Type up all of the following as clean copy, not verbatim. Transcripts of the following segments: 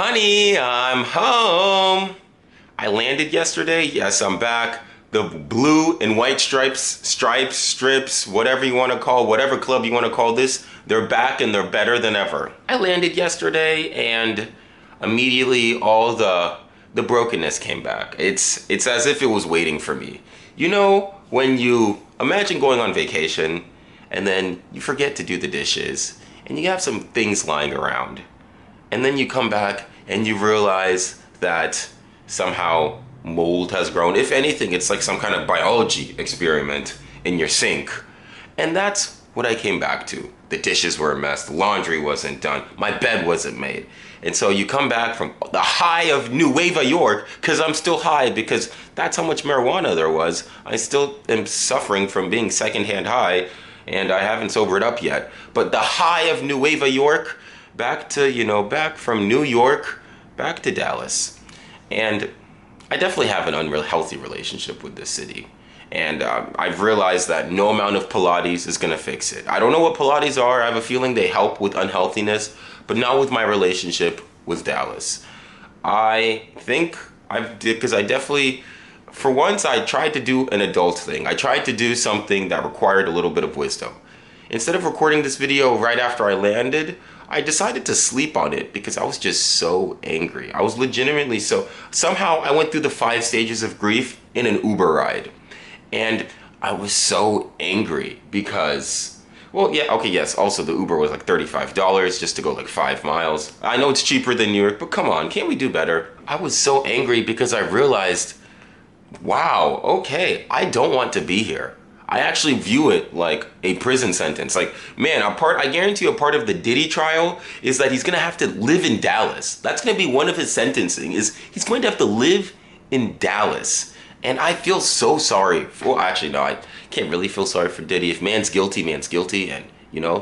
Honey, I'm home. I landed yesterday. Yes, I'm back. The blue and white strips, whatever you want to call, whatever club you want to call this, they're back and they're better than ever. I landed yesterday and immediately all the brokenness came back. It's as if it was waiting for me. You know, when you imagine going on vacation and then you forget to do the dishes and you have some things lying around. And then you come back and you realize that somehow mold has grown. If anything, it's like some kind of biology experiment in your sink. And that's what I came back to. The dishes were a mess, the laundry wasn't done, my bed wasn't made. And so you come back from the high of Nueva York, because I'm still high because that's how much marijuana there was. I still am suffering from being secondhand high and I haven't sobered up yet. But the high of Nueva York, back to, back from New York, back to Dallas. And I definitely have an unhealthy relationship with this city. And I've realized that no amount of Pilates is going to fix it. I don't know what Pilates are. I have a feeling they help with unhealthiness, but not with my relationship with Dallas. I think because I definitely, for once, I tried to do an adult thing. I tried to do something that required a little bit of wisdom. Instead of recording this video right after I landed, I decided to sleep on it because I was just so angry. I was legitimately so. Somehow I went through the 5 stages of grief in an Uber ride. And I was so angry because, well, yeah, okay, yes, also the Uber was like $35 just to go like 5 miles. I know it's cheaper than New York, but come on, can't we do better? I was so angry because I realized, wow, okay, I don't want to be here. I actually view it like a prison sentence. Like, man, I guarantee you a part of the Diddy trial is that he's gonna have to live in Dallas. That's gonna be one of his sentencing, is he's going to have to live in Dallas. And I feel so sorry. Well, actually, no, I can't really feel sorry for Diddy. If man's guilty, man's guilty. And,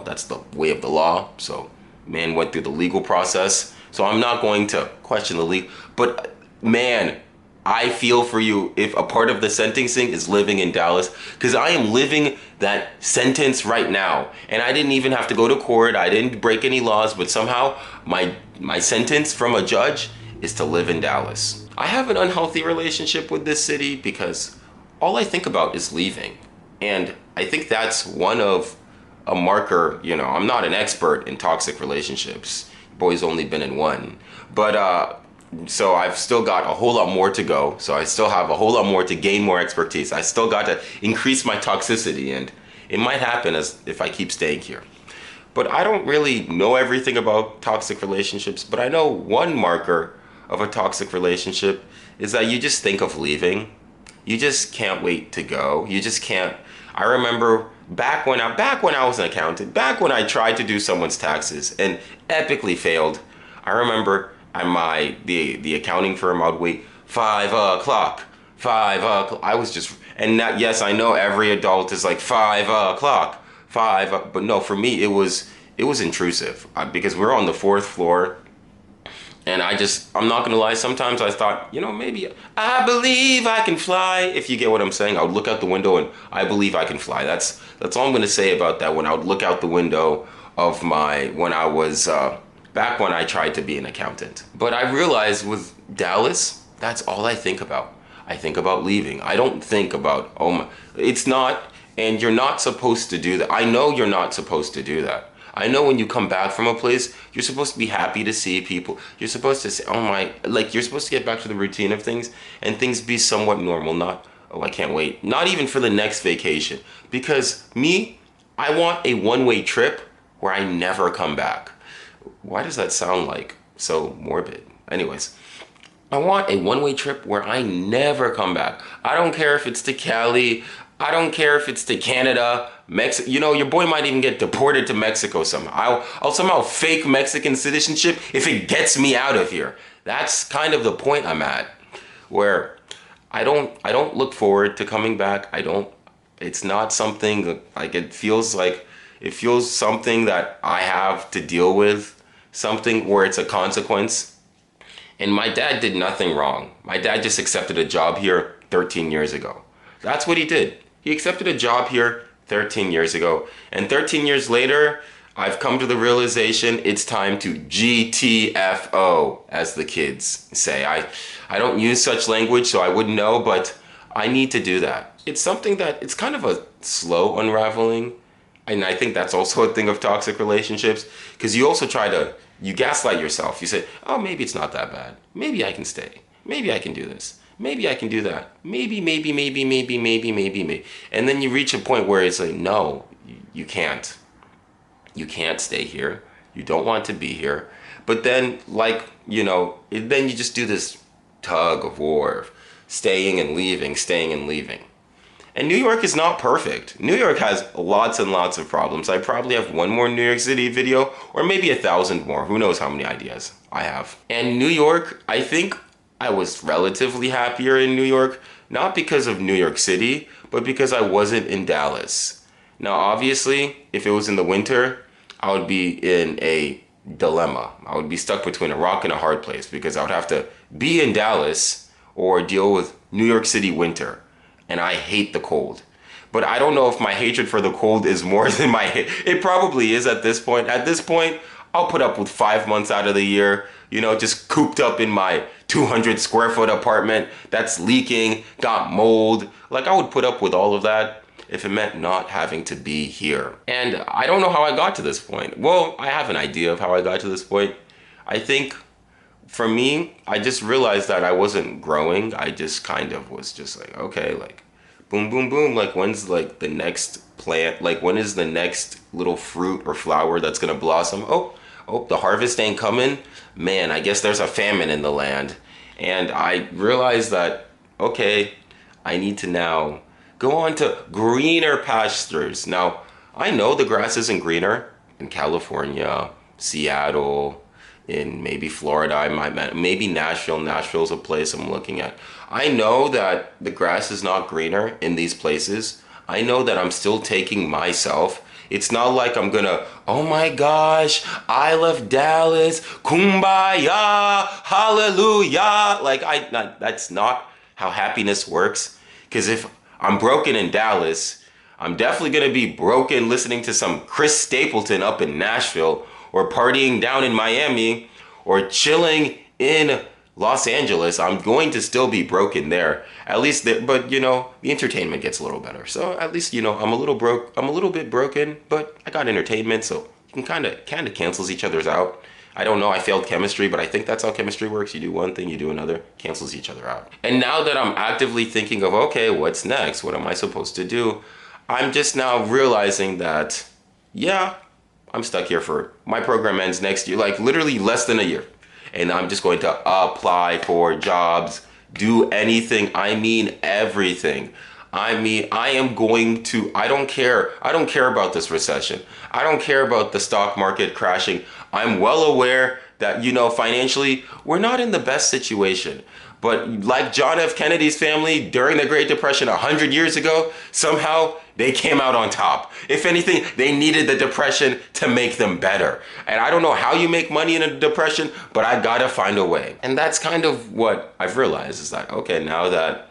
that's the way of the law. So, man went through the legal process. So I'm not going to question the legal. But, man, I feel for you if a part of the sentencing is living in Dallas, because I am living that sentence right now. And I didn't even have to go to court. I didn't break any laws, but somehow my sentence from a judge is to live in Dallas. I have an unhealthy relationship with this city because all I think about is leaving. And I think that's one of a marker, I'm not an expert in toxic relationships. Boy's only been in one. But so I've still got a whole lot more to go. So I still have a whole lot more to gain more expertise. I still got to increase my toxicity, and it might happen if I keep staying here. But I don't really know everything about toxic relationships, but I know one marker of a toxic relationship is that you just think of leaving. You just can't wait to go. You just can't. I remember back when I was an accountant, back when I tried to do someone's taxes and epically failed. I remember at the accounting firm, I'd wait 5 o'clock. I was just, and that, yes, I know every adult is like 5 o'clock, but no, for me it was intrusive because we're on the 4th floor. And I'm not gonna lie, sometimes I thought, maybe I believe I can fly, if you get what I'm saying. I would look out the window and I believe I can fly. That's all I'm gonna say about that, when I would look out the window of when I was, back when I tried to be an accountant. But I realized with Dallas, that's all I think about. I think about leaving. I don't think about, it's not, and you're not supposed to do that. I know you're not supposed to do that. I know when you come back from a place, you're supposed to be happy to see people. You're supposed to say, you're supposed to get back to the routine of things and things be somewhat normal, not, I can't wait. Not even for the next vacation. Because I want a one-way trip where I never come back. Why does that sound like so morbid? Anyways, I want a one-way trip where I never come back. I don't care if it's to Cali. I don't care if it's to Canada, Mexico. Your boy might even get deported to Mexico somehow. I'll somehow fake Mexican citizenship if it gets me out of here. That's kind of the point I'm at, where I don't look forward to coming back. It's not something like it feels something that I have to deal with, something where it's a consequence. And my dad did nothing wrong. My dad just accepted a job here 13 years ago. That's what he did. He accepted a job here 13 years ago. And 13 years later, I've come to the realization it's time to GTFO, as the kids say. I don't use such language, so I wouldn't know, but I need to do that. It's something that, it's kind of a slow unraveling. And I think that's also a thing of toxic relationships, because you also you gaslight yourself. You say, oh, maybe it's not that bad. Maybe I can stay. Maybe I can do this. Maybe I can do that. Maybe. And then you reach a point where it's like, no, you can't. You can't stay here. You don't want to be here. But then, then you just do this tug of war of staying and leaving. And New York is not perfect. New York has lots and lots of problems. I probably have one more New York City video, or maybe 1,000 more. Who knows how many ideas I have. And New York, I think I was relatively happier in New York, not because of New York City, but because I wasn't in Dallas. Now, obviously, if it was in the winter, I would be in a dilemma. I would be stuck between a rock and a hard place, because I would have to be in Dallas or deal with New York City winter. And I hate the cold. But I don't know if my hatred for the cold is more than my hate. It probably is at this point. At this point, I'll put up with 5 months out of the year, just cooped up in my 200 square foot apartment that's leaking, got mold. Like, I would put up with all of that if it meant not having to be here. And I don't know how I got to this point. Well, I have an idea of how I got to this point. I think for me, I just realized that I wasn't growing. I just kind of was just like, okay, like boom, boom, boom. Like, when's like the next plant? Like, when is the next little fruit or flower that's gonna blossom? Oh, the harvest ain't coming. Man, I guess there's a famine in the land. And I realized that, okay, I need to now go on to greener pastures. Now, I know the grass isn't greener in California, Seattle, in maybe Florida, maybe Nashville. Nashville's a place I'm looking at. I know that the grass is not greener in these places. I know that I'm still taking myself. It's not like I'm gonna, oh my gosh, I love Dallas, kumbaya, hallelujah. Like, that's not how happiness works. Because if I'm broken in Dallas, I'm definitely gonna be broken listening to some Chris Stapleton up in Nashville, or partying down in Miami, or chilling in Los Angeles. I'm going to still be broken there. At least there, but the entertainment gets a little better. So at least, I'm a little bit broken, but I got entertainment, so you can kind of cancels each other's out. I don't know, I failed chemistry, but I think that's how chemistry works. You do one thing, you do another, cancels each other out. And now that I'm actively thinking of, okay, what's next? What am I supposed to do? I'm just now realizing that, yeah, I'm stuck here my program ends next year, like literally less than a year. And I'm just going to apply for jobs, do anything. I mean, everything. I don't care about this recession. I don't care about the stock market crashing. I'm well aware that, financially, we're not in the best situation. But like John F. Kennedy's family during the Great Depression 100 years ago, somehow they came out on top. If anything, they needed the depression to make them better. And I don't know how you make money in a depression, but I gotta find a way. And that's kind of what I've realized, is that, okay, now that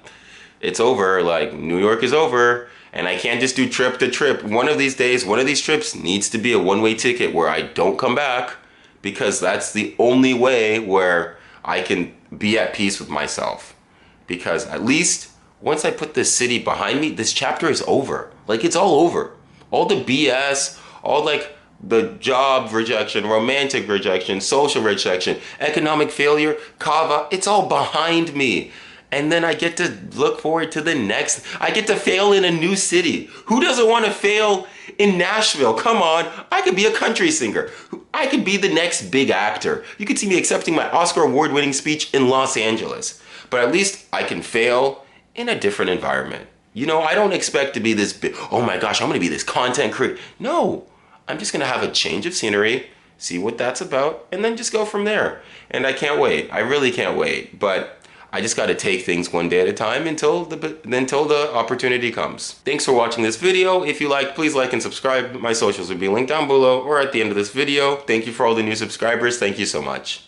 it's over, like New York is over, and I can't just do trip to trip. One of these days, one of these trips needs to be a one-way ticket where I don't come back, because that's the only way where I can be at peace with myself. Because at least once I put this city behind me, this chapter is over. Like, it's all over. All the BS, all like the job rejection, romantic rejection, social rejection, economic failure, kava, it's all behind me. And then I get to look forward to the next. I get to fail in a new city. Who doesn't want to fail in Nashville? Come on, I could be a country singer. I could be the next big actor. You could see me accepting my Oscar award-winning speech in Los Angeles. But at least I can fail in a different environment. I don't expect to be this big, oh my gosh, I'm gonna be this content creator. No, I'm just gonna have a change of scenery, see what that's about, and then just go from there. And I can't wait. I really can't wait. But I just got to take things one day at a time until the opportunity comes. Thanks for watching this video. If you like, please like and subscribe. My socials will be linked down below or at the end of this video. Thank you for all the new subscribers. Thank you so much.